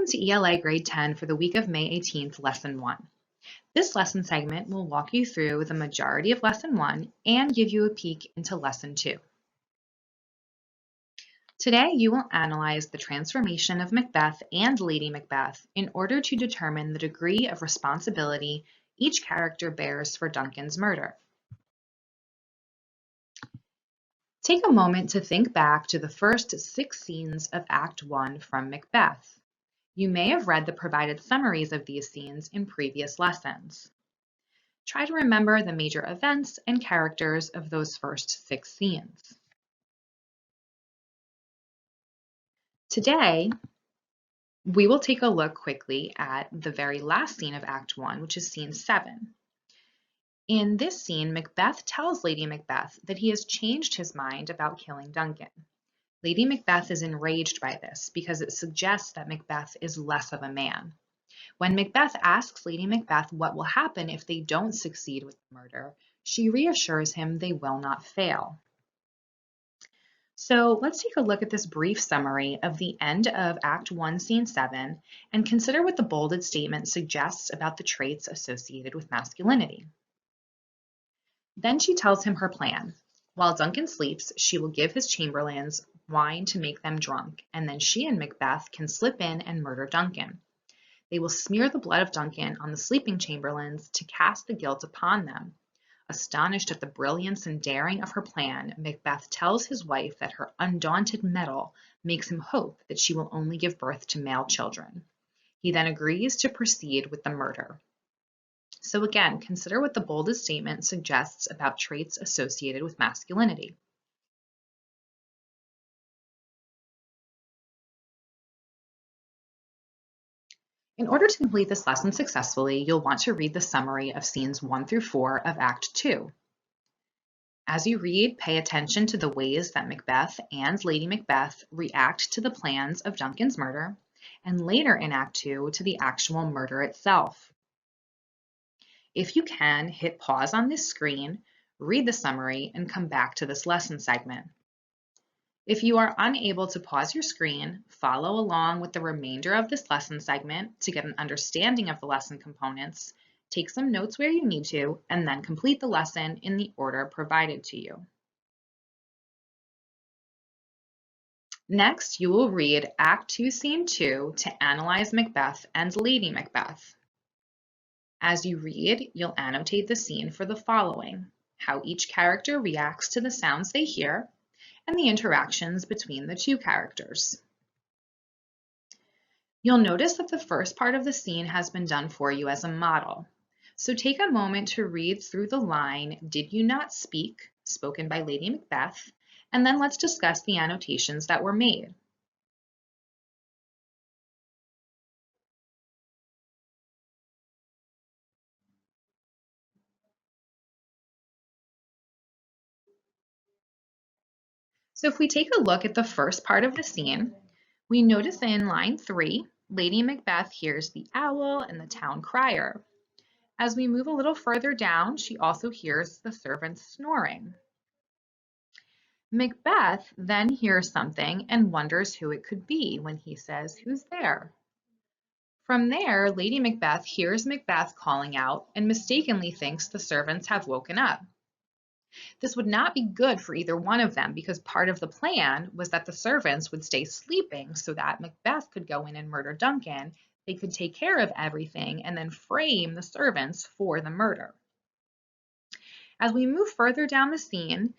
to ELA Grade 10 for the week of May 18th, Lesson 1. This lesson segment will walk you through the majority of Lesson 1 and give you a peek into Lesson 2. Today, you will analyze the transformation of Macbeth and Lady Macbeth in order to determine the degree of responsibility each character bears for Duncan's murder. Take a moment to think back to the first 6 scenes of Act 1 from Macbeth. You may have read the provided summaries of these scenes in previous lessons. Try to remember the major events and characters of those first 6 scenes. Today, we will take a look quickly at the very last scene of Act 1, which is Scene 7. In this scene, Macbeth tells Lady Macbeth that he has changed his mind about killing Duncan. Lady Macbeth is enraged by this because it suggests that Macbeth is less of a man. When Macbeth asks Lady Macbeth what will happen if they don't succeed with the murder, she reassures him they will not fail. So let's take a look at this brief summary of the end of Act 1, Scene 7, and consider what the bolded statement suggests about the traits associated with masculinity. Then she tells him her plan. While Duncan sleeps, she will give his chamberlains wine to make them drunk, and then she and Macbeth can slip in and murder Duncan. They will smear the blood of Duncan on the sleeping chamberlains to cast the guilt upon them. Astonished at the brilliance and daring of her plan, Macbeth tells his wife that her undaunted mettle makes him hope that she will only give birth to male children. He then agrees to proceed with the murder. So again, consider what the bolded statement suggests about traits associated with masculinity. In order to complete this lesson successfully, you'll want to read the summary of scenes 1 through 4 of Act 2. As you read, pay attention to the ways that Macbeth and Lady Macbeth react to the plans of Duncan's murder, and later in Act 2 to the actual murder itself. If you can, hit pause on this screen, read the summary, and come back to this lesson segment. If you are unable to pause your screen, follow along with the remainder of this lesson segment to get an understanding of the lesson components, take some notes where you need to, and then complete the lesson in the order provided to you. Next, you will read Act 2, Scene 2 to analyze Macbeth and Lady Macbeth. As you read, you'll annotate the scene for the following: how each character reacts to the sounds they hear, and the interactions between the two characters. You'll notice that the first part of the scene has been done for you as a model. So take a moment to read through the line, "Did you not speak?" spoken by Lady Macbeth, and then let's discuss the annotations that were made. So if we take a look at the first part of the scene, we notice in line 3, Lady Macbeth hears the owl and the town crier. As we move a little further down, she also hears the servants snoring. Macbeth then hears something and wonders who it could be when he says, "Who's there?" From there, Lady Macbeth hears Macbeth calling out and mistakenly thinks the servants have woken up. This would not be good for either one of them because part of the plan was that the servants would stay sleeping so that Macbeth could go in and murder Duncan. They could take care of everything and then frame the servants for the murder. As we move further down the scene,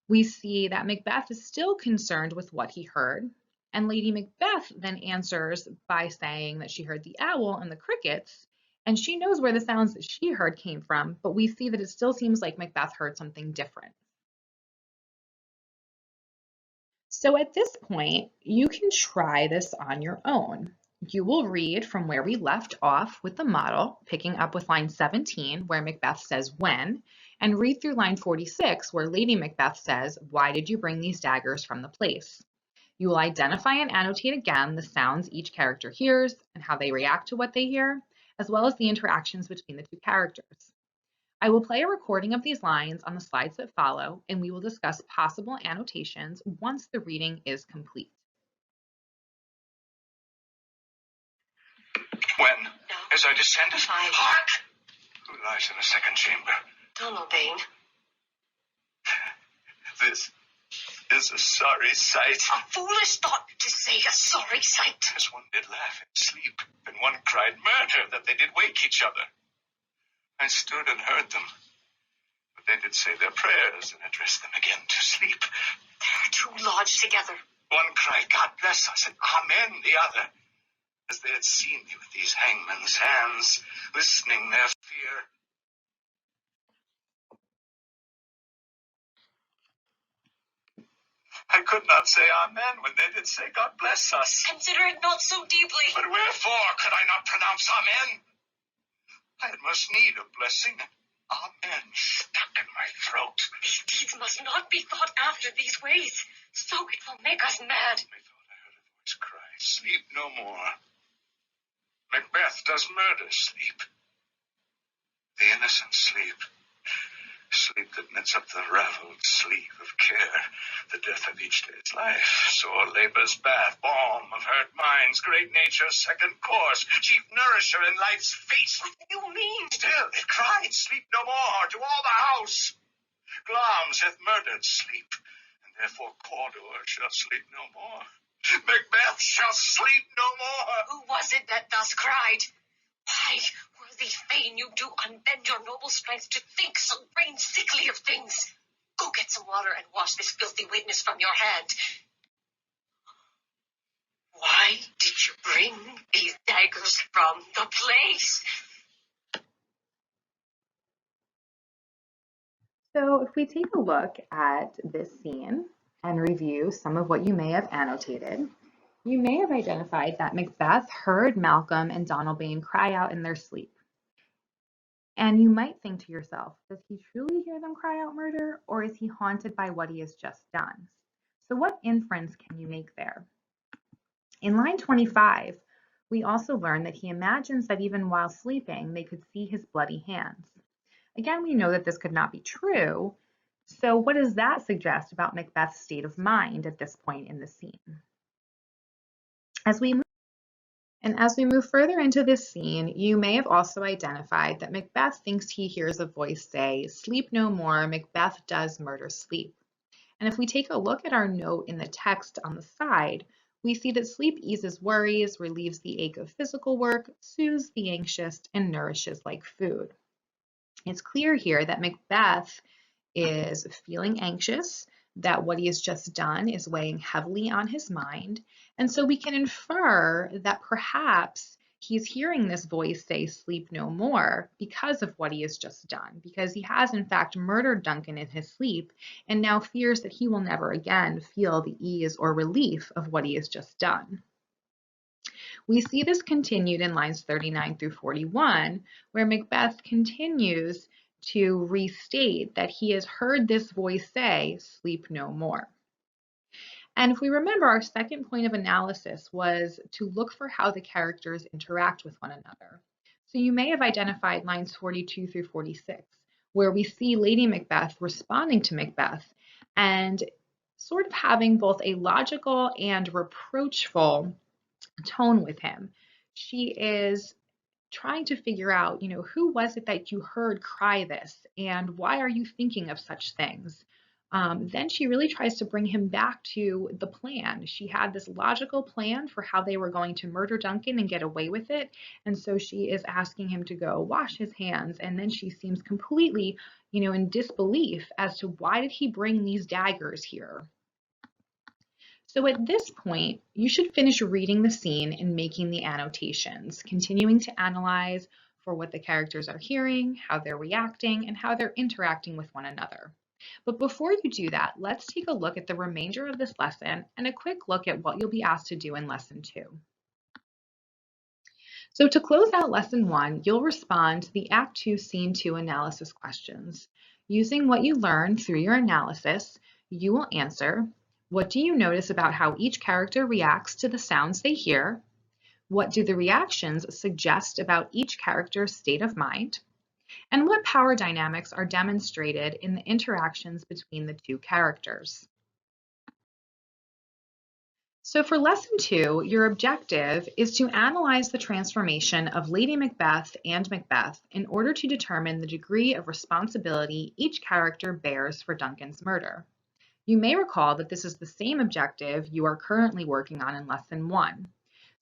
we see that Macbeth is still concerned with what he heard, and Lady Macbeth then answers by saying that she heard the owl and the crickets, and she knows where the sounds that she heard came from, but we see that it still seems like Macbeth heard something different. So at this point, you can try this on your own. You will read from where we left off with the model, picking up with line 17, where Macbeth says when, and read through line 46, where Lady Macbeth says, "Why did you bring these daggers from the place?" You will identify and annotate again the sounds each character hears and how they react to what they hear, as well as the interactions between the two characters. I will play a recording of these lines on the slides that follow, and we will discuss possible annotations once the reading is complete. When? Now. As I descended? 5. Hark! Who lies in the second chamber? Donalbain. This is a sorry sight. A foolish thought to say a sorry sight. As one did laugh in sleep, and one cried murder, that they did wake each other. I stood and heard them, but they did say their prayers and address them again to sleep. There are 2 lodged together. One cried, God bless us, and Amen, the other, as they had seen me with these hangman's hands, listening their fear. I could not say Amen when they did say, God bless us. Consider it not so deeply. But wherefore could I not pronounce Amen? I had much need of blessing. Amen stuck in my throat. These deeds must not be thought after these ways, so it will make us mad. Methought I heard a voice cry, sleep no more. Macbeth does murder sleep. The innocent sleep. Sleep that knits up the raveled sleeve of care, the death of each day's life, sore labor's bath, balm of hurt minds, great nature's second course, chief nourisher in life's feast. What do you mean? Still it cried, sleep no more, to all the house. Glamis hath murdered sleep, and therefore Cawdor shall sleep no more. Macbeth shall sleep no more. Who was it that thus cried? Why, worthy Fane, you do unbend your noble strength to think so brain sickly of things. Go get some water and wash this filthy witness from your hand. Why did you bring these daggers from the place? So if we take a look at this scene and review some of what you may have annotated, you may have identified that Macbeth heard Malcolm and Donalbain cry out in their sleep. And you might think to yourself, does he truly hear them cry out murder, or is he haunted by what he has just done? So what inference can you make there? In line 25, we also learn that he imagines that even while sleeping, they could see his bloody hands. Again, we know that this could not be true. So what does that suggest about Macbeth's state of mind at this point in the scene? As we move further into this scene, you may have also identified that Macbeth thinks he hears a voice say, "Sleep no more, Macbeth does murder sleep." And if we take a look at our note in the text on the side, we see that sleep eases worries, relieves the ache of physical work, soothes the anxious, and nourishes like food. It's clear here that Macbeth is feeling anxious, that what he has just done is weighing heavily on his mind. And so we can infer that perhaps he's hearing this voice say, "Sleep no more," because of what he has just done, because he has in fact murdered Duncan in his sleep and now fears that he will never again feel the ease or relief of what he has just done. We see this continued in lines 39 through 41, where Macbeth continues to restate that he has heard this voice say, "Sleep no more." And if we remember, our second point of analysis was to look for how the characters interact with one another. So you may have identified lines 42 through 46, where we see Lady Macbeth responding to Macbeth and sort of having both a logical and reproachful tone with him. She is trying to figure out, who was it that you heard cry this, and why are you thinking of such things? Then she really tries to bring him back to the plan. She had this logical plan for how they were going to murder Duncan and get away with it. And so she is asking him to go wash his hands. And then she seems completely, in disbelief as to why did he bring these daggers here? So at this point, you should finish reading the scene and making the annotations, continuing to analyze for what the characters are hearing, how they're reacting, and how they're interacting with one another. But before you do that, let's take a look at the remainder of this lesson and a quick look at what you'll be asked to do in lesson 2. So to close out lesson 1, you'll respond to the Act 2, Scene 2 analysis questions. Using what you learned through your analysis, you will answer, what do you notice about how each character reacts to the sounds they hear? What do the reactions suggest about each character's state of mind? And what power dynamics are demonstrated in the interactions between the two characters? So for lesson 2, your objective is to analyze the transformation of Lady Macbeth and Macbeth in order to determine the degree of responsibility each character bears for Duncan's murder. You may recall that this is the same objective you are currently working on in lesson 1.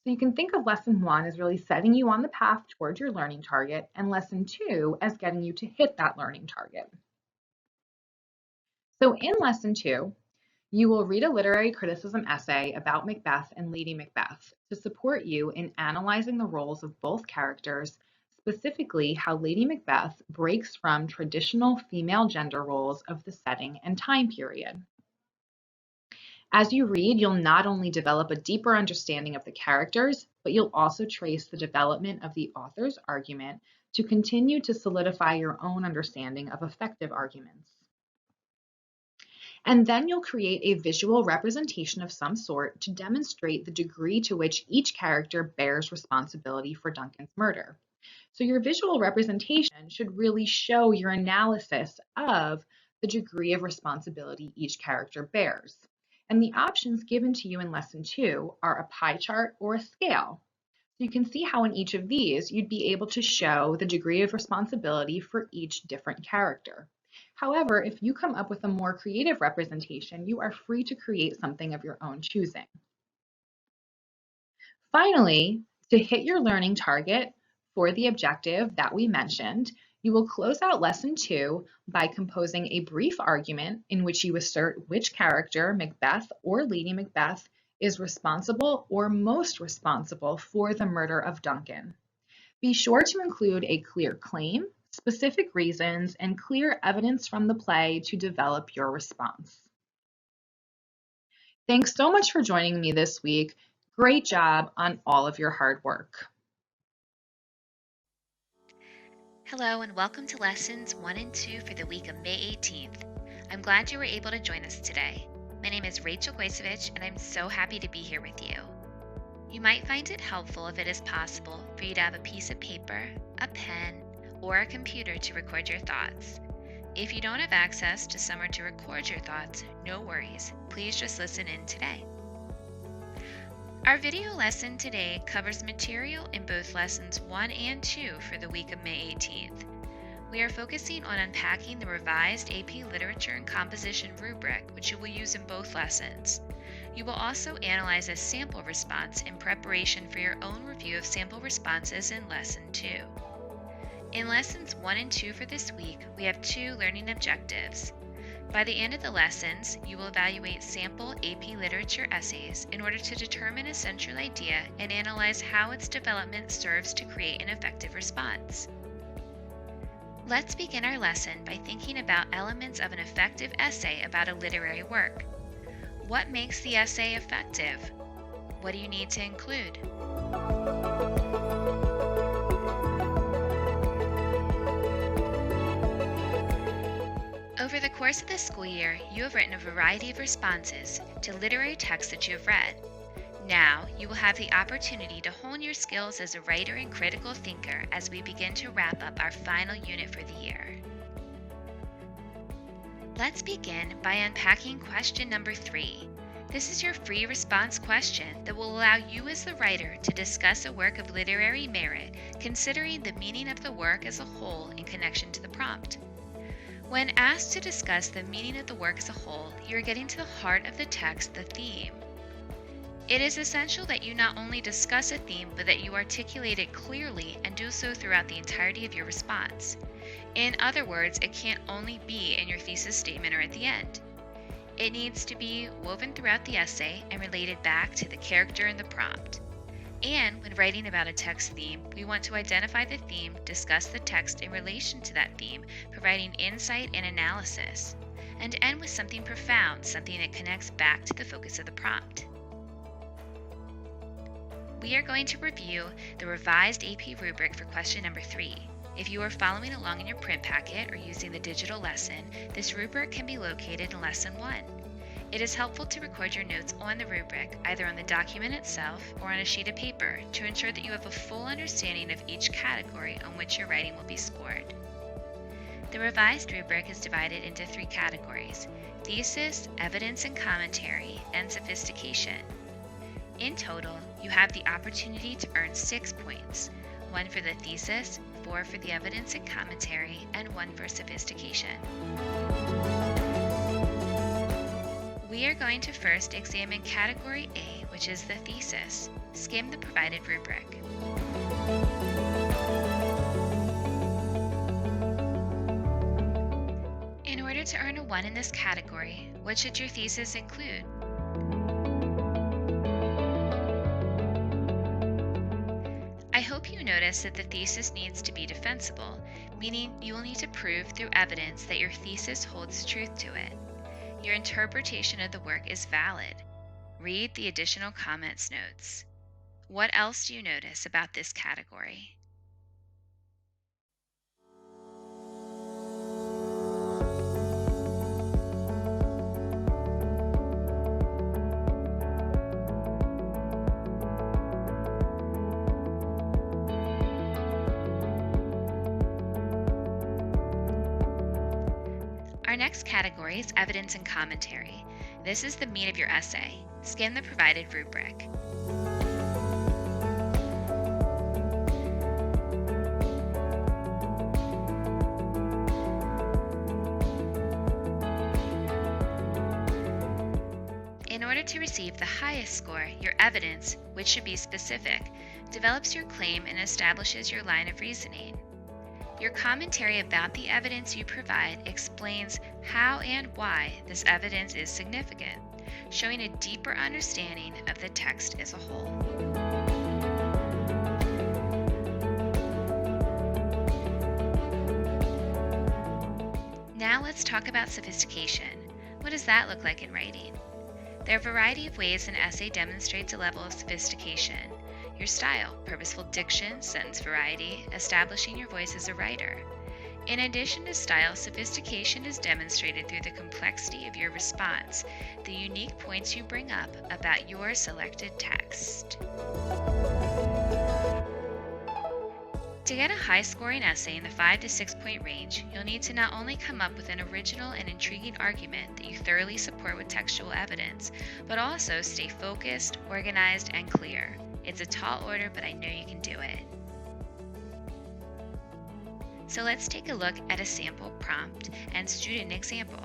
So you can think of lesson 1 as really setting you on the path towards your learning target and lesson 2 as getting you to hit that learning target. So in lesson 2, you will read a literary criticism essay about Macbeth and Lady Macbeth to support you in analyzing the roles of both characters, specifically how Lady Macbeth breaks from traditional female gender roles of the setting and time period. As you read, you'll not only develop a deeper understanding of the characters, but you'll also trace the development of the author's argument to continue to solidify your own understanding of effective arguments. And then you'll create a visual representation of some sort to demonstrate the degree to which each character bears responsibility for Duncan's murder. So your visual representation should really show your analysis of the degree of responsibility each character bears. And the options given to you in lesson 2 are a pie chart or a scale. So you can see how in each of these you'd be able to show the degree of responsibility for each different character. However, if you come up with a more creative representation, you are free to create something of your own choosing. Finally, to hit your learning target for the objective that we mentioned, you will close out lesson 2 by composing a brief argument in which you assert which character, Macbeth or Lady Macbeth, is responsible or most responsible for the murder of Duncan. Be sure to include a clear claim, specific reasons, and clear evidence from the play to develop your response. Thanks so much for joining me this week. Great job on all of your hard work. Hello and welcome to lessons 1 and 2 for the week of May 18th. I'm glad you were able to join us today. My name is Rachel Goisevich and I'm so happy to be here with you. You might find it helpful if it is possible for you to have a piece of paper, a pen, or a computer to record your thoughts. If you don't have access to somewhere to record your thoughts, no worries. Please just listen in today. Our video lesson today covers material in both lessons 1 and 2 for the week of May 18th. We are focusing on unpacking the revised AP Literature and Composition rubric, which you will use in both lessons. You will also analyze a sample response in preparation for your own review of sample responses in lesson 2. In lessons 1 and 2 for this week, we have 2 learning objectives. By the end of the lessons, you will evaluate sample AP Literature essays in order to determine a central idea and analyze how its development serves to create an effective response. Let's begin our lesson by thinking about elements of an effective essay about a literary work. What makes the essay effective? What do you need to include? Over the course of the school year, you have written a variety of responses to literary texts that you have read. Now, you will have the opportunity to hone your skills as a writer and critical thinker as we begin to wrap up our final unit for the year. Let's begin by unpacking question number 3. This is your free response question that will allow you as the writer to discuss a work of literary merit, considering the meaning of the work as a whole in connection to the prompt. When asked to discuss the meaning of the work as a whole, you are getting to the heart of the text, the theme. It is essential that you not only discuss a theme, but that you articulate it clearly and do so throughout the entirety of your response. In other words, it can't only be in your thesis statement or at the end. It needs to be woven throughout the essay and related back to the character in the prompt. And when writing about a text theme, we want to identify the theme, discuss the text in relation to that theme, providing insight and analysis, and end with something profound, something that connects back to the focus of the prompt. We are going to review the revised AP rubric for question number 3. If you are following along in your print packet or using the digital lesson, this rubric can be located in lesson 1. It is helpful to record your notes on the rubric, either on the document itself or on a sheet of paper, to ensure that you have a full understanding of each category on which your writing will be scored. The revised rubric is divided into 3 categories: thesis, evidence and commentary, and sophistication. In total, you have the opportunity to earn 6 points, 1 for the thesis, 4 for the evidence and commentary, and 1 for sophistication. We are going to first examine Category A, which is the thesis. Skim the provided rubric. In order to earn a 1 in this category, what should your thesis include? I hope you notice that the thesis needs to be defensible, meaning you will need to prove through evidence that your thesis holds truth to it. Your interpretation of the work is valid. Read the additional comments notes. What else do you notice about this category? Our next category is evidence and commentary. This is the meat of your essay. Skim the provided rubric. In order to receive the highest score, your evidence, which should be specific, develops your claim and establishes your line of reasoning. Your commentary about the evidence you provide explains how and why this evidence is significant, showing a deeper understanding of the text as a whole. Now let's talk about sophistication. What does that look like in writing? There are a variety of ways an essay demonstrates a level of sophistication. Your style, purposeful diction, sentence variety, establishing your voice as a writer. In addition to style, sophistication is demonstrated through the complexity of your response, the unique points you bring up about your selected text. To get a high-scoring essay in the 5 to 6 point range, you'll need to not only come up with an original and intriguing argument that you thoroughly support with textual evidence, but also stay focused, organized, and clear. It's a tall order, but I know you can do it. So let's take a look at a sample prompt and student example.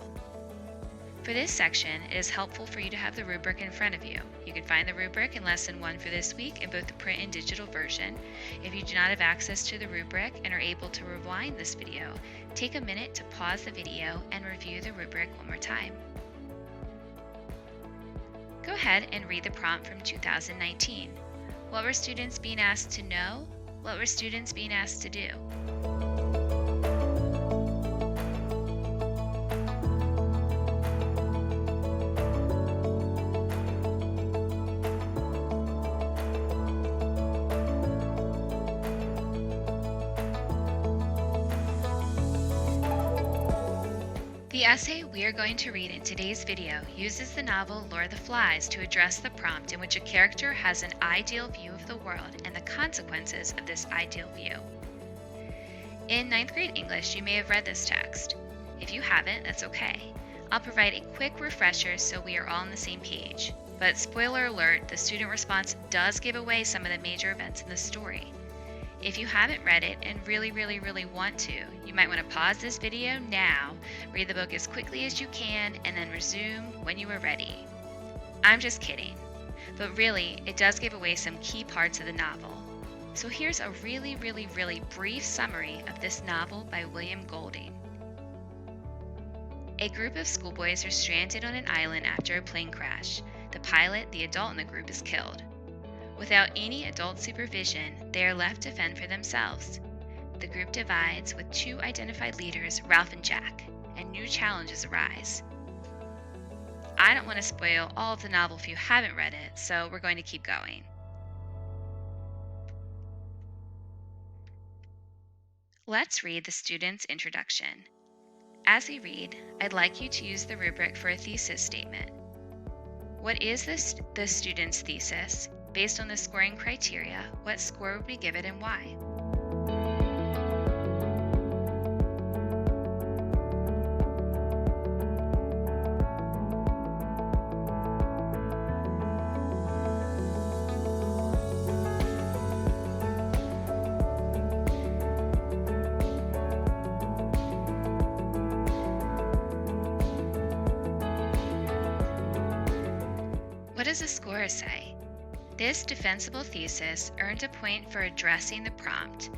For this section, it is helpful for you to have the rubric in front of you. You can find the rubric in Lesson 1 for this week in both the print and digital version. If you do not have access to the rubric and are able to rewind this video, take a minute to pause the video and review the rubric one more time. Go ahead and read the prompt from 2019. What were students being asked to know? What were students being asked to do? The essay we are going to read in today's video uses the novel Lord of the Flies to address the prompt in which a character has an ideal view of the world and the consequences of this ideal view. In 9th grade English, you may have read this text. If you haven't, that's okay. I'll provide a quick refresher so we are all on the same page. But spoiler alert, the student response does give away some of the major events in the story. If you haven't read it and really want to, you might want to pause this video now, read the book as quickly as you can, and then resume when you are ready. I'm just kidding, but really, it does give away some key parts of the novel. So here's a really brief summary of this novel by William Golding. A group of schoolboys are stranded on an island after a plane crash. The pilot, the adult in the group, is killed. Without any adult supervision, they are left to fend for themselves. The group divides with 2 identified leaders, Ralph and Jack, and new challenges arise. I don't want to spoil all of the novel if you haven't read it, so we're going to keep going. Let's read the student's introduction. As we read, I'd like you to use the rubric for a thesis statement. What is the student's thesis? Based on the scoring criteria, what score would we give it and why? what does the scorer say? This defensible thesis earned a point for addressing the prompt,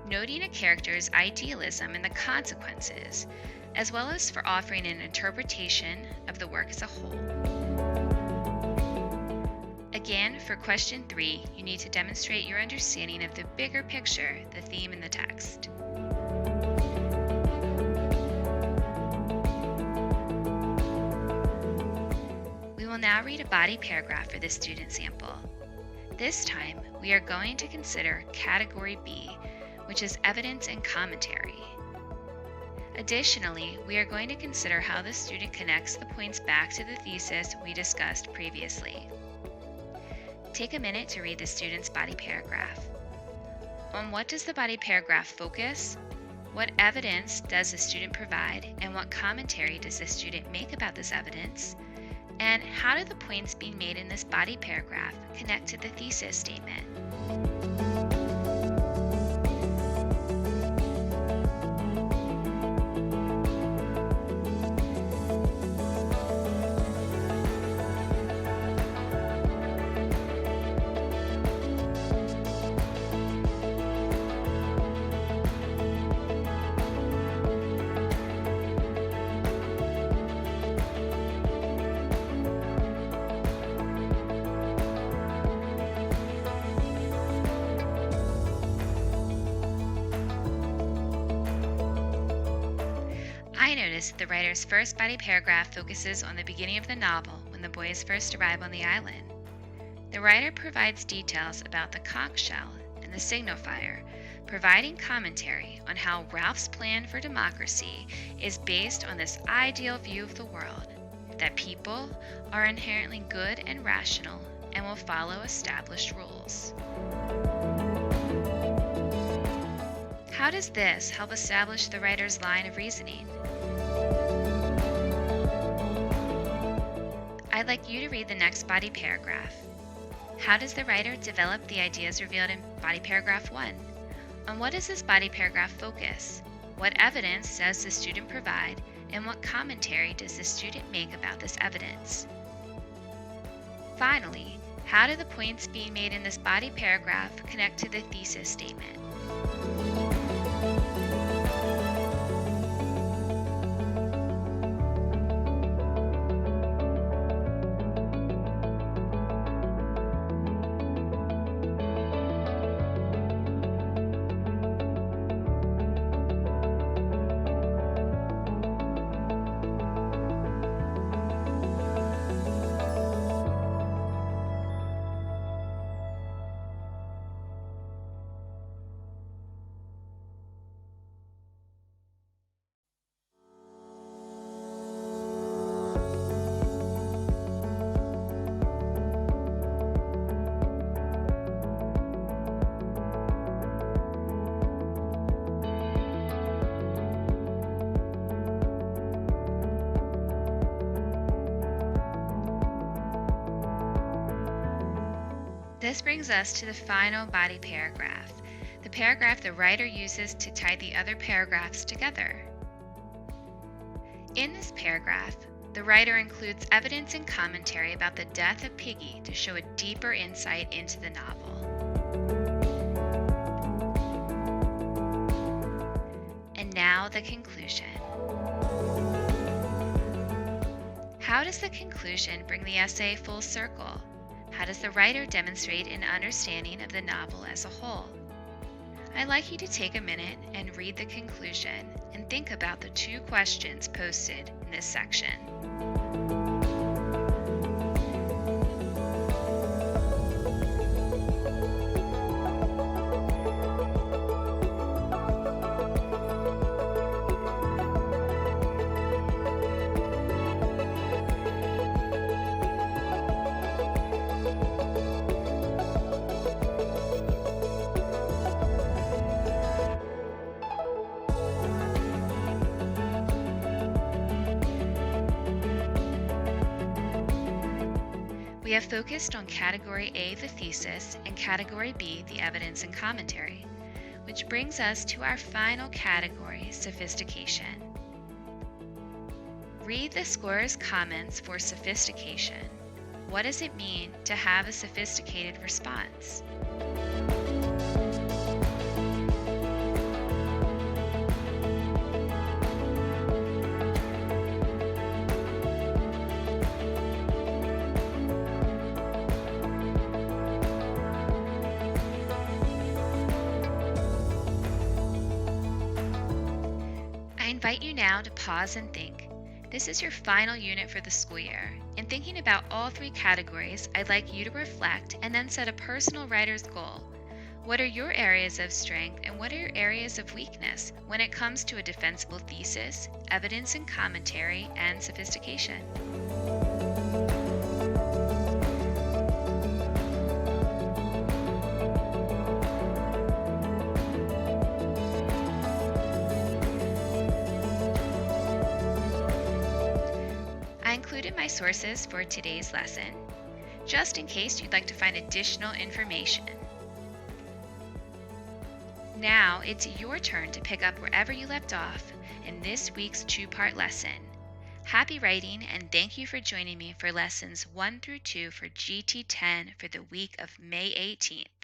noting a character's idealism and the consequences, as well as for offering an interpretation of the work as a whole. Again, for question 3, you need to demonstrate your understanding of the bigger picture, the theme in the text. We will now read a body paragraph for this student sample. This time, we are going to consider Category B, which is evidence and commentary. Additionally, we are going to consider how the student connects the points back to the thesis we discussed previously. Take a minute to read the student's body paragraph. On what does the body paragraph focus? What evidence does the student provide, and what commentary does the student make about this evidence? And how do the points being made in this body paragraph connect to the thesis statement? I noticed the writer's first body paragraph focuses on the beginning of the novel when the boys first arrive on the island. The writer provides details about the conch shell and the signal fire, providing commentary on how Ralph's plan for democracy is based on this ideal view of the world, that people are inherently good and rational and will follow established rules. How does this help establish the writer's line of reasoning? I'd like you to read the next body paragraph. How does the writer develop the ideas revealed in body paragraph 1? On what does this body paragraph focus? What evidence does the student provide, and what commentary does the student make about this evidence? Finally, how do the points being made in this body paragraph connect to the thesis statement? This brings us to the final body paragraph, the paragraph the writer uses to tie the other paragraphs together. In this paragraph, the writer includes evidence and commentary about the death of Piggy to show a deeper insight into the novel. And now the conclusion. How does the conclusion bring the essay full circle? How does the writer demonstrate an understanding of the novel as a whole? I'd like you to take a minute and read the conclusion and think about the 2 questions posted in this section. We have focused on Category A, the thesis, and Category B, the evidence and commentary, which brings us to our final category, sophistication. Read the scorer's comments for sophistication. What does it mean to have a sophisticated response? I invite you now to pause and think. This is your final unit for the school year. In thinking about all three categories, I'd like you to reflect and then set a personal writer's goal. What are your areas of strength and what are your areas of weakness when it comes to a defensible thesis, evidence and commentary, and sophistication? I included my sources for today's lesson, just in case you'd like to find additional information. Now it's your turn to pick up wherever you left off in this week's two-part lesson. Happy writing, and thank you for joining me for lessons 1 through 2 for GT10 for the week of May 18th.